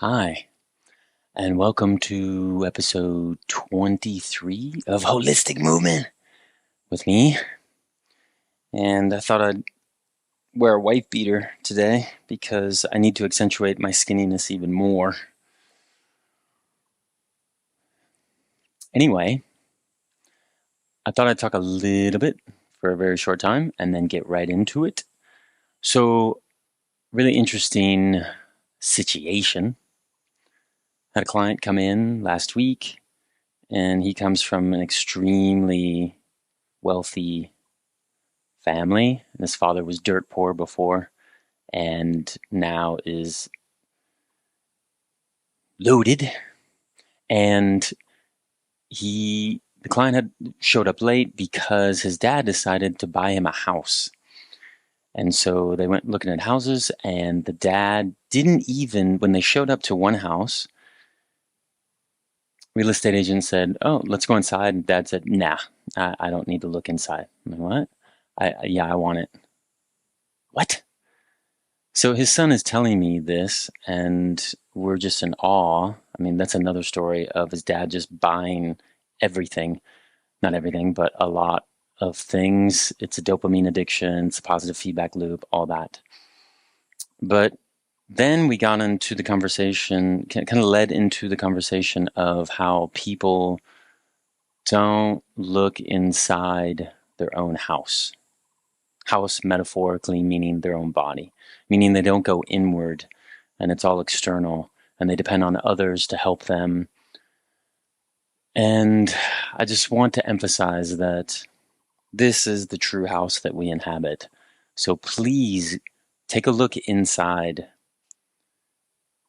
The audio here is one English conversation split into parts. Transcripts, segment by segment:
Hi, and welcome to episode 23 of Holistic Movement with me. And I thought I'd wear a wife beater today because I need to accentuate my skinniness even more. Anyway, I thought I'd talk a little bit for a very short time and then get right into it. So, really interesting situation. Had a client come in last week, and he comes from an extremely wealthy family. And his father was dirt poor before and now is loaded. And the client had showed up late because his dad decided to buy him a house. And so they went looking at houses, and the dad didn't even, when they showed up to one house, real estate agent said, "Oh, let's go inside." And dad said, "Nah, I don't need to look inside." I'm like, "What?" Yeah, I want it. What? So his son is telling me this, and we're just in awe. I mean, that's another story of his dad just buying everything. Not everything, but a lot of things. It's a dopamine addiction, it's a positive feedback loop, all that. But then we got into the conversation, kind of led into the conversation of how people don't look inside their own house. House metaphorically meaning their own body, meaning they don't go inward and it's all external and they depend on others to help them. And I just want to emphasize that this is the true house that we inhabit. So please take a look inside.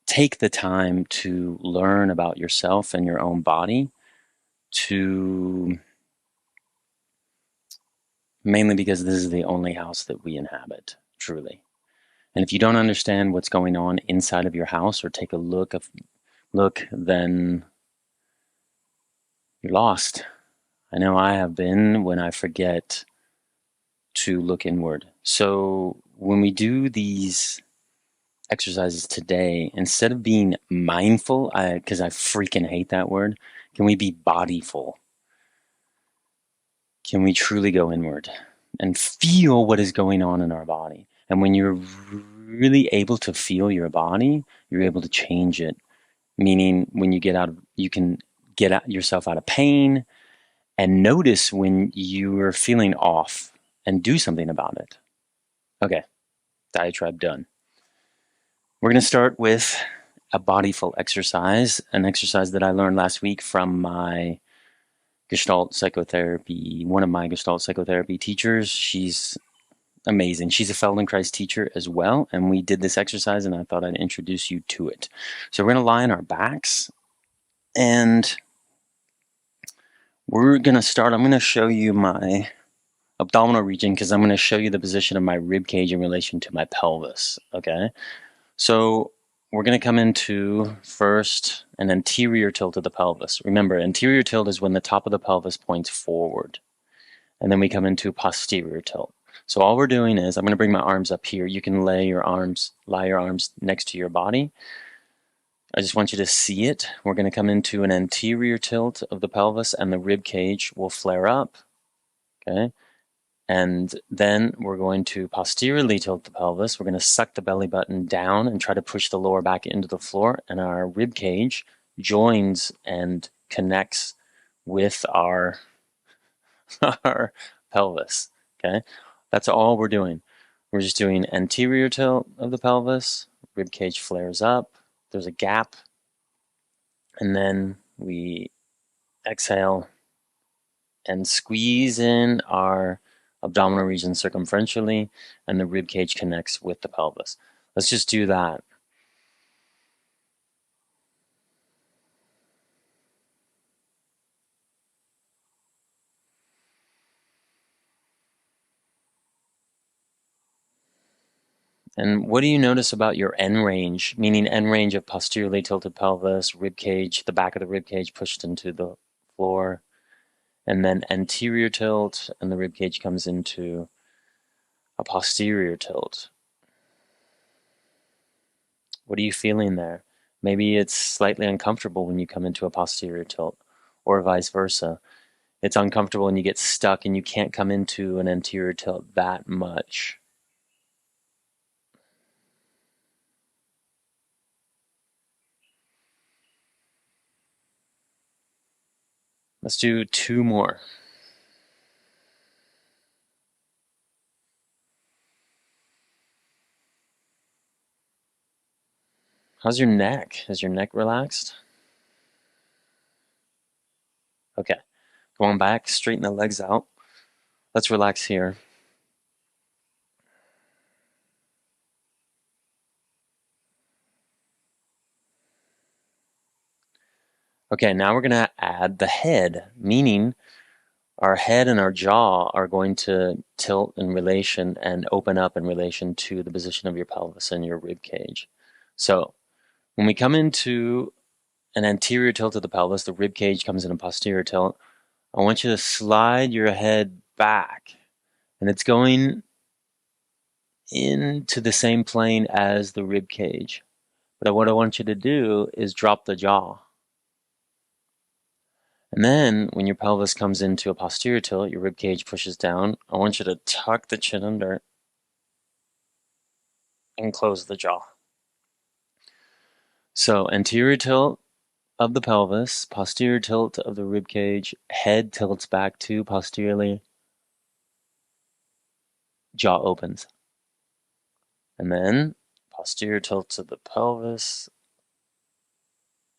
Take the time to learn about yourself and your own body, to mainly because this is the only house that we inhabit, truly. And if you don't understand what's going on inside of your house or take a look, then you're lost. I know I have been when I forget to look inward. So when we do these exercises today, instead of being mindful, because I freaking hate that word, can we be bodyful? Can we truly go inward and feel what is going on in our body? And when you're really able to feel your body, you're able to change it. Meaning, when you can get yourself out of pain and notice when you are feeling off and do something about it. Okay, diatribe done. We're going to start with a bodyful exercise, an exercise that I learned last week from my Gestalt psychotherapy, one of my Gestalt psychotherapy teachers. She's amazing. She's a Feldenkrais teacher as well, and we did this exercise, and I thought I'd introduce you to it. So we're going to lie on our backs, and we're going to start. I'm going to show you my abdominal region because I'm going to show you the position of my rib cage in relation to my pelvis, okay? So we're going to come into first an anterior tilt of the pelvis. Remember, anterior tilt is when the top of the pelvis points forward. And then we come into posterior tilt. So all we're doing is, I'm going to bring my arms up here. You can lie your arms next to your body. I just want you to see it. We're going to come into an anterior tilt of the pelvis, and the rib cage will flare up. Okay. And then we're going to posteriorly tilt the pelvis. We're going to suck the belly button down and try to push the lower back into the floor. And our rib cage joins and connects with our, our pelvis. Okay. That's all we're doing. We're just doing anterior tilt of the pelvis. Rib cage flares up. There's a gap. And then we exhale and squeeze in our abdominal region circumferentially, and the rib cage connects with the pelvis. Let's just do that. And what do you notice about your end range, meaning end range of posteriorly tilted pelvis, rib cage, the back of the rib cage pushed into the floor, and then anterior tilt, and the rib cage comes into a posterior tilt. What are you feeling there? Maybe it's slightly uncomfortable when you come into a posterior tilt, or vice versa. It's uncomfortable and you get stuck and you can't come into an anterior tilt that much. Let's do 2 more. How's your neck? Is your neck relaxed? Okay. Going back, straighten the legs out. Let's relax here. Okay, now we're going to add the head, meaning our head and our jaw are going to tilt in relation and open up in relation to the position of your pelvis and your rib cage. So when we come into an anterior tilt of the pelvis, the rib cage comes in a posterior tilt. I want you to slide your head back, and it's going into the same plane as the rib cage. But what I want you to do is drop the jaw. And then when your pelvis comes into a posterior tilt, your rib cage pushes down. I want you to tuck the chin under and close the jaw. So anterior tilt of the pelvis, posterior tilt of the rib cage, head tilts back to posteriorly, jaw opens. And then posterior tilt of the pelvis,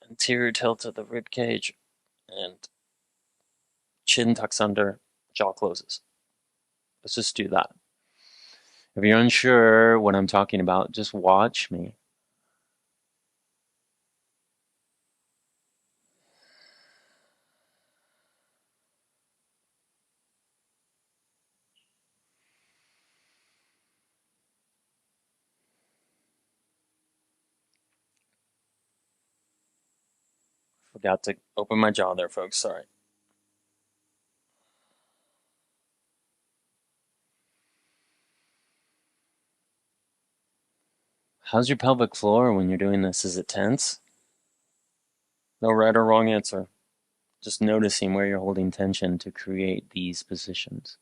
anterior tilt of the rib cage, and chin tucks under, jaw closes. Let's just do that. If you're unsure what I'm talking about, just watch me. Forgot to open my jaw there, folks. Sorry. How's your pelvic floor when you're doing this? Is it tense? No right or wrong answer. Just noticing where you're holding tension to create these positions.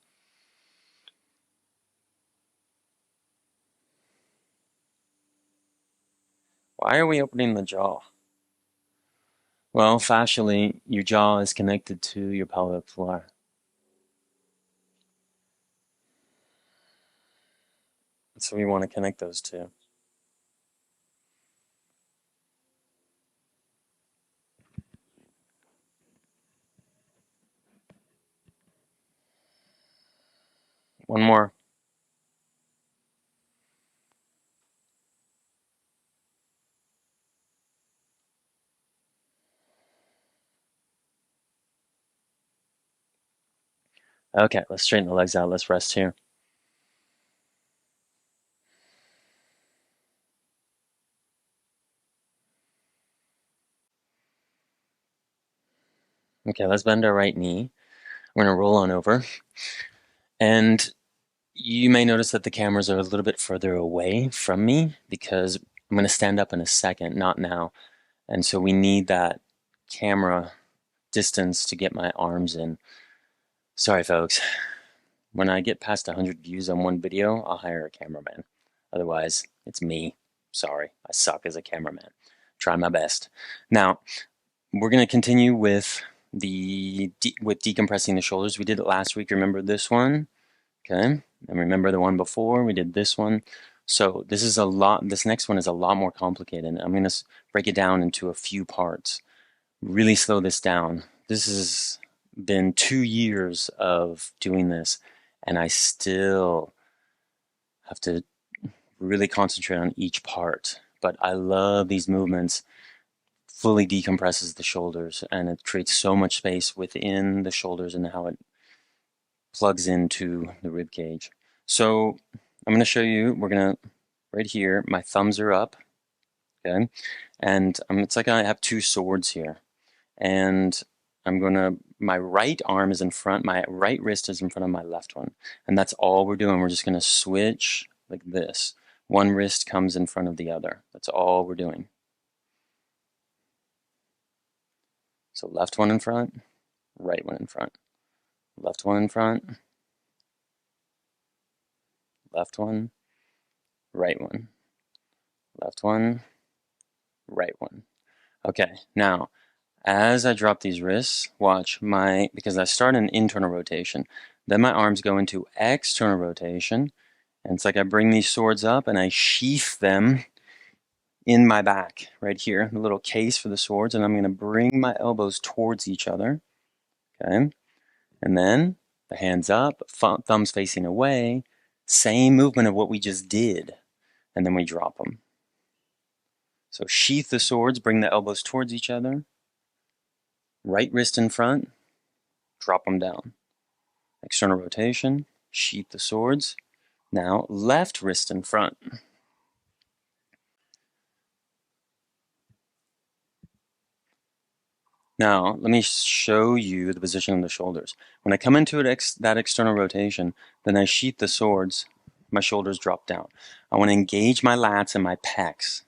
Why are we opening the jaw? Well, fascially, your jaw is connected to your pelvic floor. So we want to connect those two. One more. Okay, let's straighten the legs out. Let's rest here. Okay, let's bend our right knee. We're going to roll on over. And you may notice that the cameras are a little bit further away from me because I'm going to stand up in a second, not now. And so we need that camera distance to get my arms in. Sorry, folks. When I get past 100 views on one video, I'll hire a cameraman. Otherwise, it's me. Sorry, I suck as a cameraman. Try my best. Now, we're going to continue with decompressing the shoulders. We did it last week. Remember this one? Okay. And remember the one before? We did this one. So this next one is a lot more complicated. I'm going to break it down into a few parts. Really slow this down. This has been 2 years of doing this, and I still have to really concentrate on each part. But I love these movements. Fully decompresses the shoulders, and it creates so much space within the shoulders and how it plugs into the rib cage. So I'm going to show you, right here, my thumbs are up, okay? And it's like I have 2 swords here. And my right arm is in front, my right wrist is in front of my left one. And that's all we're doing. We're just going to switch like this. One wrist comes in front of the other. That's all we're doing. So left one in front, right one in front, left one in front, left one, right one, left one, right one. Okay, now as I drop these wrists, watch because I start an internal rotation, then my arms go into external rotation, and it's like I bring these swords up and I sheath them in my back right here, the little case for the swords, and I'm going to bring my elbows towards each other, okay? And then the hands up, thumbs facing away, same movement of what we just did, and then we drop them. So sheath the swords, bring the elbows towards each other, right wrist in front, drop them down. External rotation, sheath the swords. Now left wrist in front. Now, let me show you the position of the shoulders. When I come into that external rotation, then I sheath the swords, my shoulders drop down. I want to engage my lats and my pecs.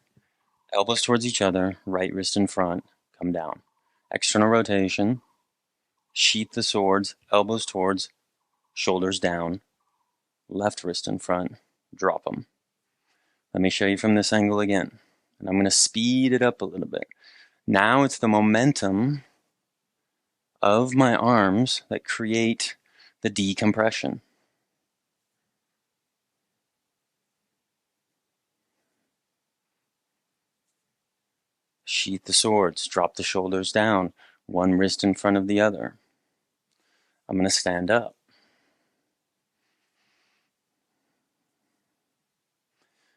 Elbows towards each other, right wrist in front, come down. External rotation, sheath the swords, elbows towards, shoulders down, left wrist in front, drop them. Let me show you from this angle again. And I'm going to speed it up a little bit. Now it's the momentum of my arms that create the decompression. Sheath the swords, drop the shoulders down, one wrist in front of the other. I'm going to stand up.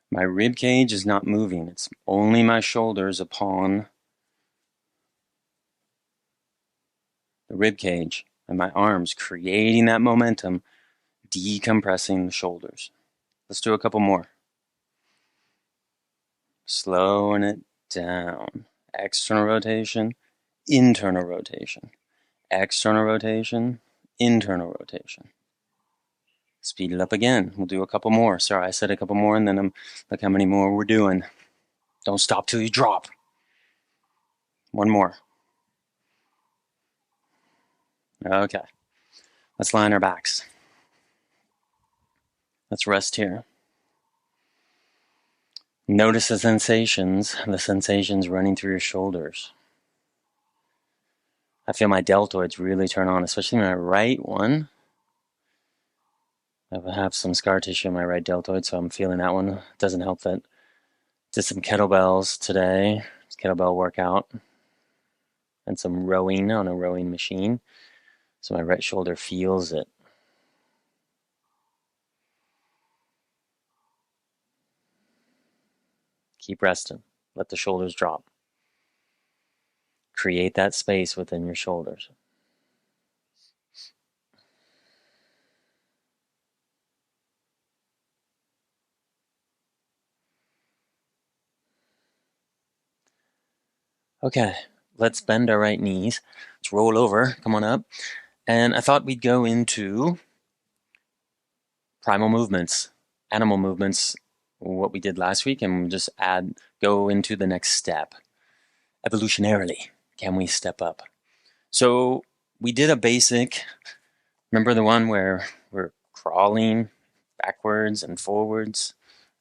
My rib cage is not moving. It's only my shoulders upon the rib cage and my arms creating that momentum, decompressing the shoulders. Let's do a couple more. Slowing it down. External rotation, internal rotation. External rotation, internal rotation. Speed it up again. We'll do a couple more. Sorry, I said a couple more, and then look how many more we're doing. Don't stop till you drop. One more. Okay. Let's line our backs. Let's rest here. Notice the sensations running through your shoulders. I feel my deltoids really turn on, especially my right one. I have some scar tissue in my right deltoid, so I'm feeling that one. It doesn't help that. Did some kettlebells today, kettlebell workout, and some rowing on a rowing machine. So my right shoulder feels it. Keep resting. Let the shoulders drop. Create that space within your shoulders. Okay, let's bend our right knees. Let's roll over. Come on up. And I thought we'd go into primal movements, animal movements, what we did last week, and just go into the next step. Evolutionarily, can we step up? So we did a basic, remember the one where we're crawling backwards and forwards,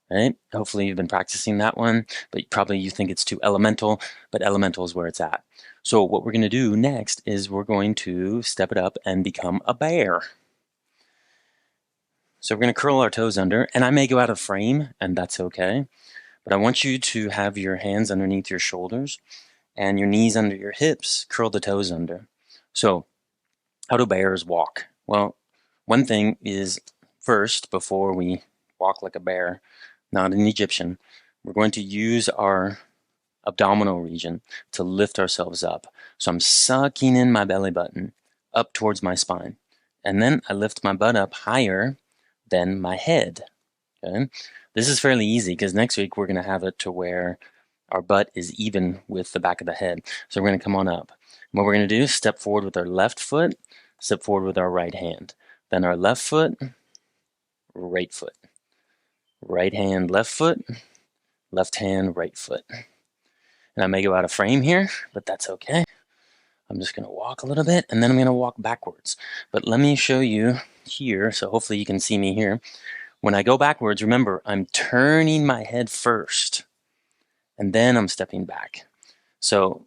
right? Hopefully you've been practicing that one, but probably you think it's too elemental, but elemental is where it's at. So what we're going to do next is we're going to step it up and become a bear. So we're going to curl our toes under, and I may go out of frame, and that's okay. But I want you to have your hands underneath your shoulders and your knees under your hips, curl the toes under. So how do bears walk? Well, one thing is first, before we walk like a bear, not an Egyptian, we're going to use our abdominal region to lift ourselves up. So I'm sucking in my belly button up towards my spine. And then I lift my butt up higher than my head. Okay? This is fairly easy because next week we're going to have it to where our butt is even with the back of the head. So we're going to come on up. And what we're going to do is step forward with our left foot, step forward with our right hand. Then our left foot, right foot. Right hand, left foot, left hand, right foot. And I may go out of frame here, but that's okay. I'm just going to walk a little bit, and then I'm going to walk backwards. But let me show you here, so hopefully you can see me here. When I go backwards, remember, I'm turning my head first, and then I'm stepping back. So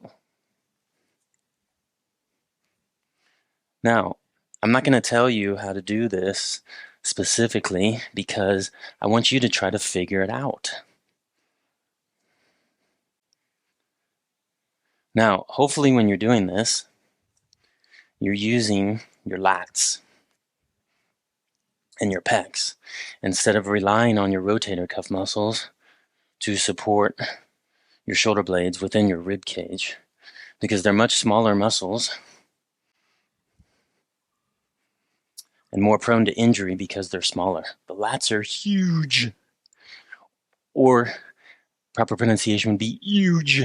now, I'm not going to tell you how to do this specifically because I want you to try to figure it out. Now, hopefully when you're doing this, you're using your lats and your pecs instead of relying on your rotator cuff muscles to support your shoulder blades within your rib cage, because they're much smaller muscles and more prone to injury because they're smaller. The lats are huge, or proper pronunciation would be huge.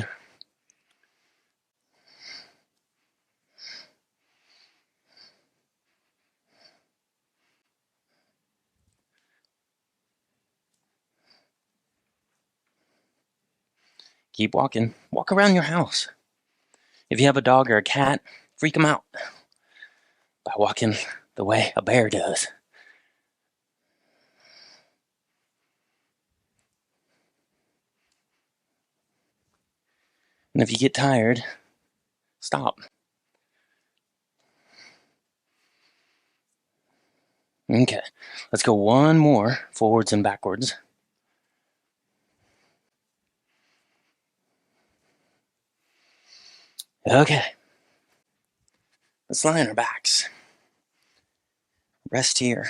Keep walking. Walk around your house. If you have a dog or a cat, freak them out by walking the way a bear does. And if you get tired, stop. Okay, let's go one more forwards and backwards. Okay, let's lie on our backs. Rest here.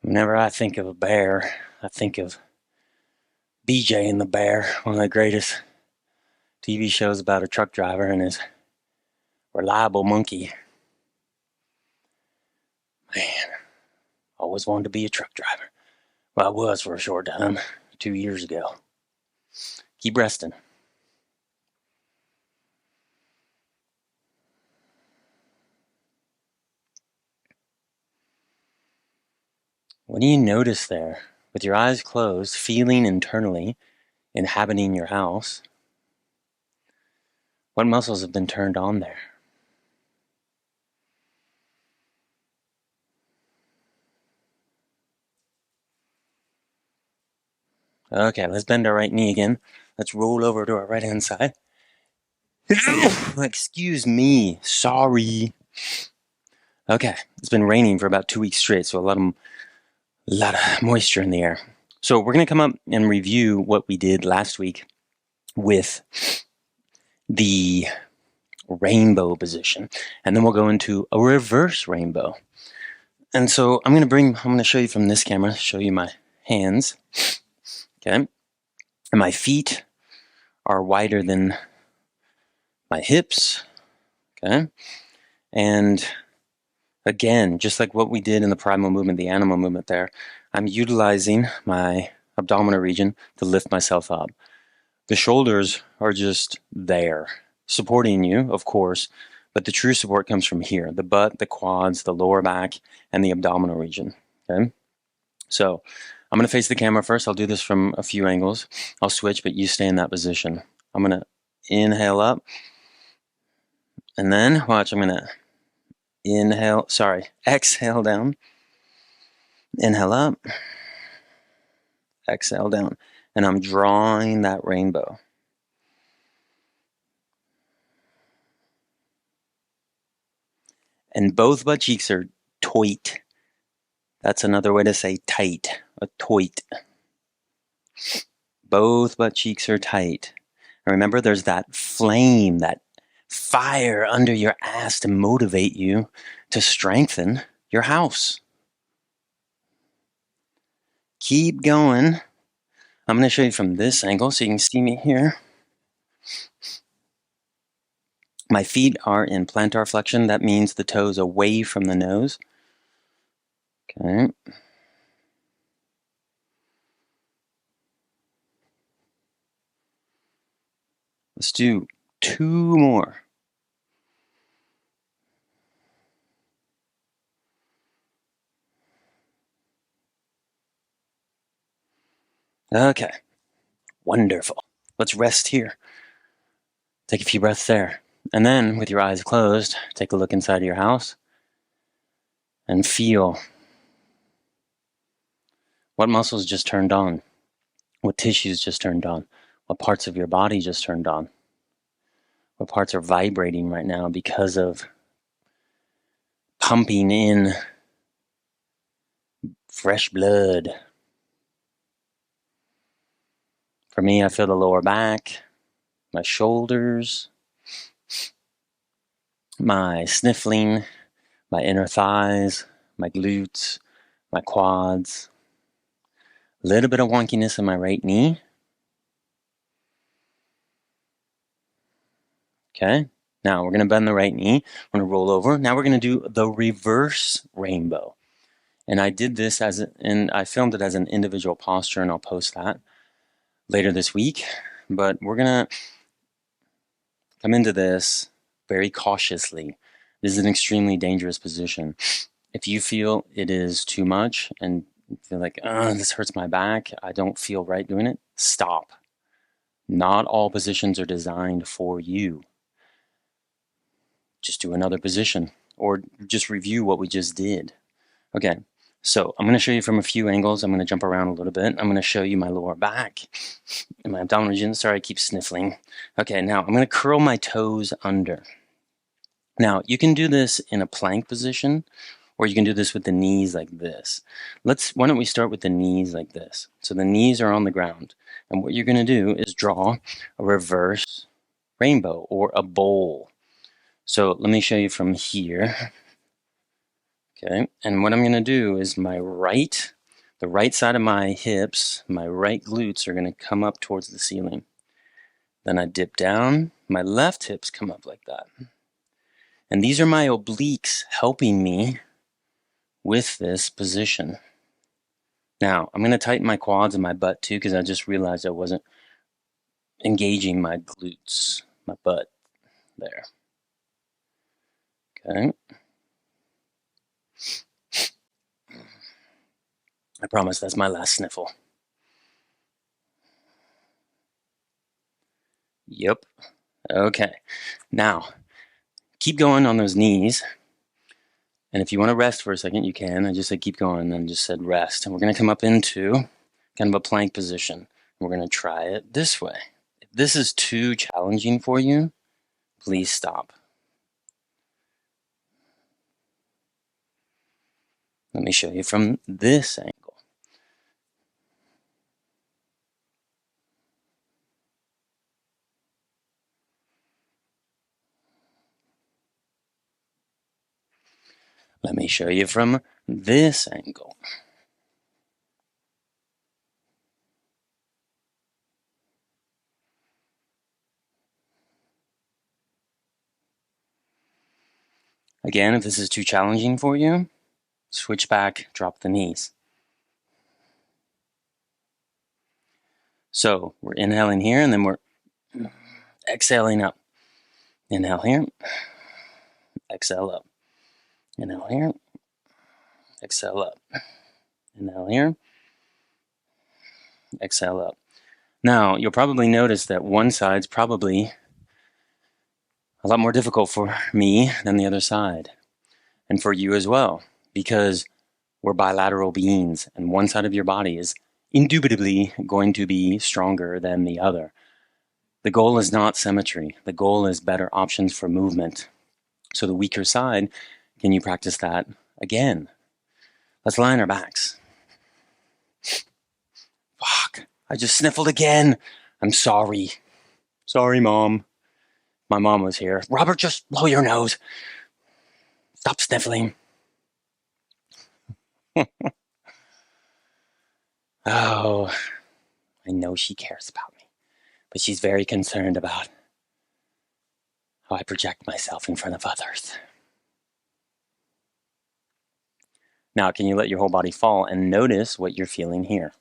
Whenever I think of a bear, I think of BJ and the Bear, one of the greatest TV shows about a truck driver and his reliable monkey. Man, always wanted to be a truck driver. Well, I was for a short time, 2 years ago. Keep resting. What do you notice there? With your eyes closed, feeling internally, inhabiting your house, what muscles have been turned on there? Okay, let's bend our right knee again. Let's roll over to our right hand side. Excuse me, sorry. Okay, it's been raining for about 2 weeks straight, so a lot of moisture in the air. So we're going to come up and review what we did last week with the rainbow position, and then we'll go into a reverse rainbow. And so I'm going to show you from this camera, show you my hands. Okay, and my feet are wider than my hips. Okay, and again, just like what we did in the primal movement, the animal movement there, I'm utilizing my abdominal region to lift myself up. The shoulders are just there, supporting you, of course, but the true support comes from here, the butt, the quads, the lower back, and the abdominal region. Okay, so I'm going to face the camera first. I'll do this from a few angles. I'll switch, but you stay in that position. I'm going to inhale up, and then watch, I'm going to exhale down, inhale up, exhale down, and I'm drawing that rainbow. And both butt cheeks are tight. That's another way to say tight, a toit. Both butt cheeks are tight. And remember, there's that flame, that fire under your ass to motivate you to strengthen your house. Keep going. I'm going to show you from this angle so you can see me here. My feet are in plantar flexion. That means the toes away from the nose. Okay. Let's do 2 more. Okay, wonderful. Let's rest here. Take a few breaths there. And then, with your eyes closed, take a look inside of your house and feel what muscles just turned on, what tissues just turned on, what parts of your body just turned on, what parts are vibrating right now because of pumping in fresh blood. For me, I feel the lower back, my shoulders, my sniffling, my inner thighs, my glutes, my quads, a little bit of wonkiness in my right knee. Okay, now we're going to bend the right knee. We're going to roll over. Now we're going to do the reverse rainbow. And I did this I filmed it as an individual posture, and I'll post that later this week. But we're going to come into this very cautiously. This is an extremely dangerous position. If you feel it is too much and you feel like, this hurts my back, I don't feel right doing it, stop. Not all positions are designed for you. Just do another position or just review what we just did. Okay, so I'm going to show you from a few angles. I'm going to jump around a little bit. I'm going to show you my lower back and my abdominal region. Sorry, I keep sniffling. Okay, now I'm going to curl my toes under. Now, you can do this in a plank position, or you can do this with the knees like this. Why don't we start with the knees like this? So the knees are on the ground. And what you're going to do is draw a reverse rainbow or a bowl. So let me show you from here. Okay, and what I'm going to do is the right side of my hips, my right glutes are going to come up towards the ceiling. Then I dip down, my left hips come up like that. And these are my obliques helping me with this position. Now, I'm going to tighten my quads and my butt too, because I just realized I wasn't engaging my glutes, my butt there. Okay. I promise that's my last sniffle. Yep. Okay. Now, keep going on those knees. And if you want to rest for a second, you can. I just said keep going and then just said rest. And we're going to come up into kind of a plank position. We're going to try it this way. If this is too challenging for you, please stop. Let me show you from this angle. Let me show you from this angle. Again, if this is too challenging for you, switch back, drop the knees. So we're inhaling here and then we're exhaling up. Inhale here, exhale up. Inhale here, exhale up. Inhale here, exhale up. Now, you'll probably notice that one side's probably a lot more difficult for me than the other side, and for you as well, because we're bilateral beings, and one side of your body is indubitably going to be stronger than the other. The goal is not symmetry. The goal is better options for movement. So the weaker side, can you practice that again? Let's lie on our backs. Fuck, I just sniffled again. I'm sorry. Sorry, Mom. My mom was here. Robert, just blow your nose. Stop sniffling. Oh, I know she cares about me, but she's very concerned about how I project myself in front of others. Now, can you let your whole body fall and notice what you're feeling here?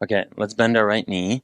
Okay, let's bend our right knee.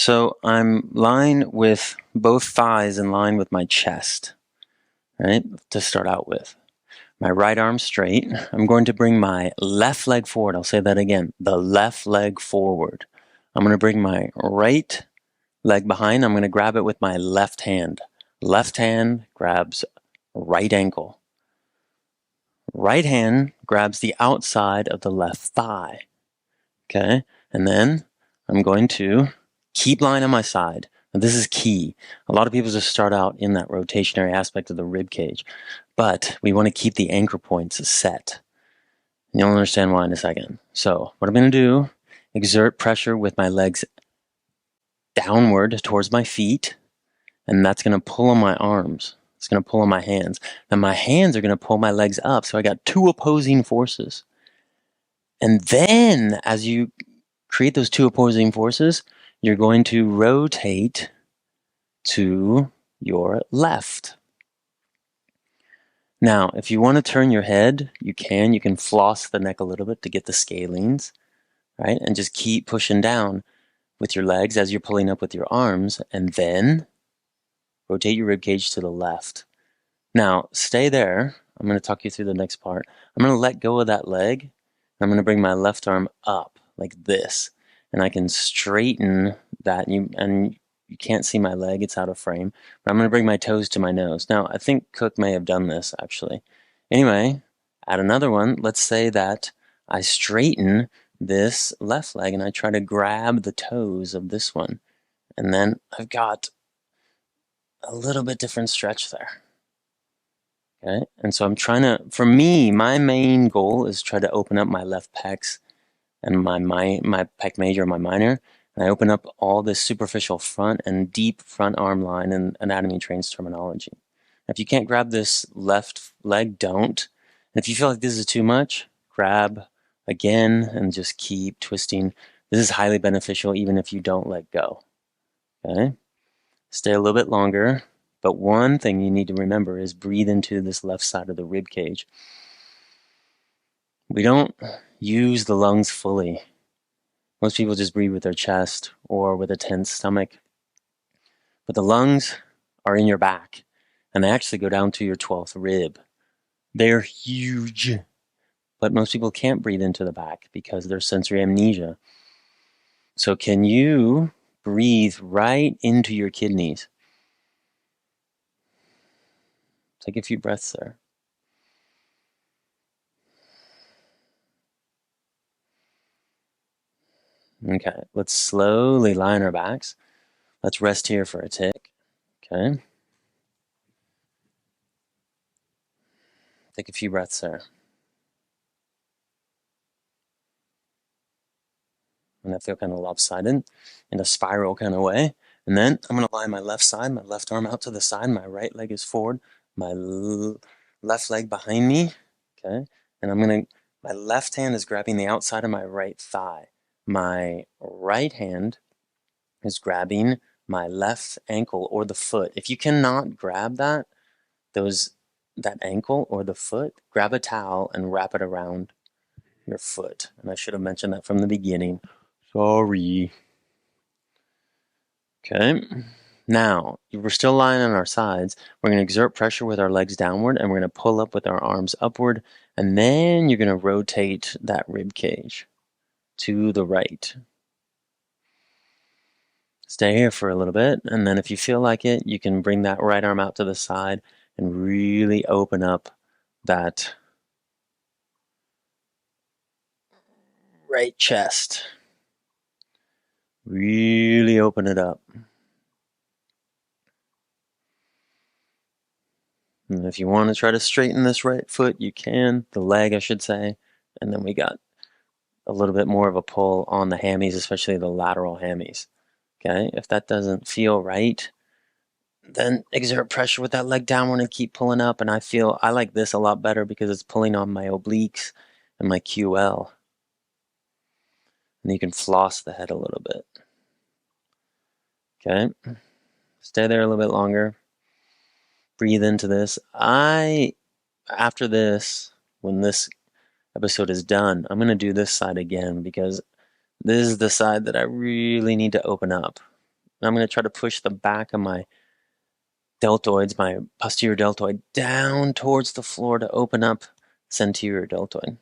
So I'm lying with both thighs in line with my chest, right? To start out with. My right arm straight. I'm going to bring my left leg forward. I'll say that again. The left leg forward. I'm going to bring my right leg behind. I'm going to grab it with my left hand. Left hand grabs right ankle. Right hand grabs the outside of the left thigh. Okay? And then I'm going to keep lying on my side. Now, this is key. A lot of people just start out in that rotationary aspect of the rib cage, but we want to keep the anchor points set. You'll understand why in a second. So what I'm going to do, exert pressure with my legs downward towards my feet, and that's going to pull on my arms. It's going to pull on my hands. Then my hands are going to pull my legs up, so I got two opposing forces. And then as you create those two opposing forces, you're going to rotate to your left. Now, if you want to turn your head, you can. You can floss the neck a little bit to get the scalenes, right? And just keep pushing down with your legs as you're pulling up with your arms, and then rotate your rib cage to the left. Now, stay there. I'm going to talk you through the next part. I'm going to let go of that leg. I'm going to bring my left arm up like this, and I can straighten that. And you can't see my leg, it's out of frame, but I'm going to bring my toes to my nose. Now, I think Cook may have done this, actually. Anyway, add another one. Let's say that I straighten this left leg, and I try to grab the toes of this one. And then I've got a little bit different stretch there. Okay, and so I'm trying to, for me, my main goal is try to open up my left pecs and my pec major and my minor. And I open up all this superficial front and deep front arm line in anatomy trains terminology. If you can't grab this left leg, don't. And if you feel like this is too much, grab again and just keep twisting. This is highly beneficial even if you don't let go. Okay? Stay a little bit longer. But one thing you need to remember is breathe into this left side of the rib cage. We don't use the lungs fully. Most people just breathe with their chest or with a tense stomach. But the lungs are in your back, and they actually go down to your 12th rib. They're huge. But most people can't breathe into the back because there's sensory amnesia. So can you breathe right into your kidneys? Take a few breaths there. Okay, let's slowly lie on our backs. Let's rest here for a tick. Okay. Take a few breaths there. And I feel kind of lopsided in a spiral kind of way. And then I'm going to lie my left side, my left arm out to the side. My right leg is forward. My left leg behind me. Okay. And my left hand is grabbing the outside of my right thigh. My right hand is grabbing my left ankle or the foot. If you cannot grab that ankle or the foot, grab a towel and wrap it around your foot. And I should have mentioned that from the beginning. Sorry. Okay. Now, we're still lying on our sides. We're going to exert pressure with our legs downward, and we're going to pull up with our arms upward, and then you're going to rotate that rib cage to the right. Stay here for a little bit, and then if you feel like it, you can bring that right arm out to the side and really open up that right chest. Really open it up. And if you want to try to straighten this right foot, you can. The leg, I should say. And then we got a little bit more of a pull on the hammies, especially the lateral hammies. Okay, if that doesn't feel right, then exert pressure with that leg downward and keep pulling up. And I like this a lot better because it's pulling on my obliques and my QL. And you can floss the head a little bit. Okay, stay there a little bit longer. Breathe into this. After this, when this episode is done, I'm going to do this side again because this is the side that I really need to open up. And I'm going to try to push the back of my deltoids, my posterior deltoid, down towards the floor to open up this anterior deltoid.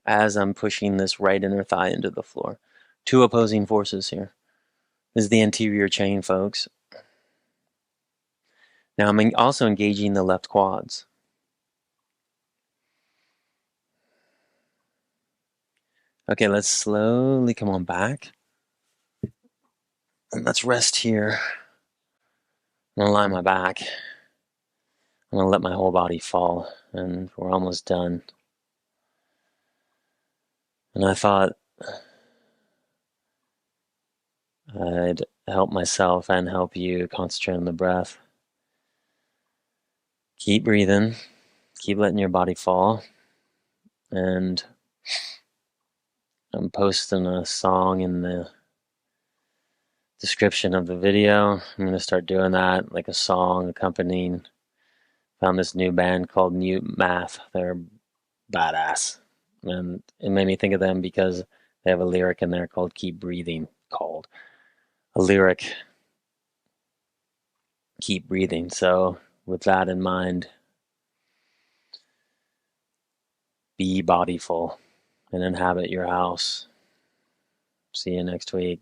As I'm pushing this right inner thigh into the floor. Two opposing forces here. This is the anterior chain, folks. Now I'm also engaging the left quads. Okay, let's slowly come on back. And let's rest here. I'm going to lie my back. I'm going to let my whole body fall. And we're almost done. And I thought I'd help myself and help you concentrate on the breath. Keep breathing. Keep letting your body fall. And I'm posting a song in the description of the video. I'm going to start doing that, like a song accompanying. Found this new band called Mute Math. They're badass. And it made me think of them because they have a lyric in there called Keep Breathing, called a lyric, Keep Breathing. So with that in mind, be bodyful and inhabit your house. See you next week.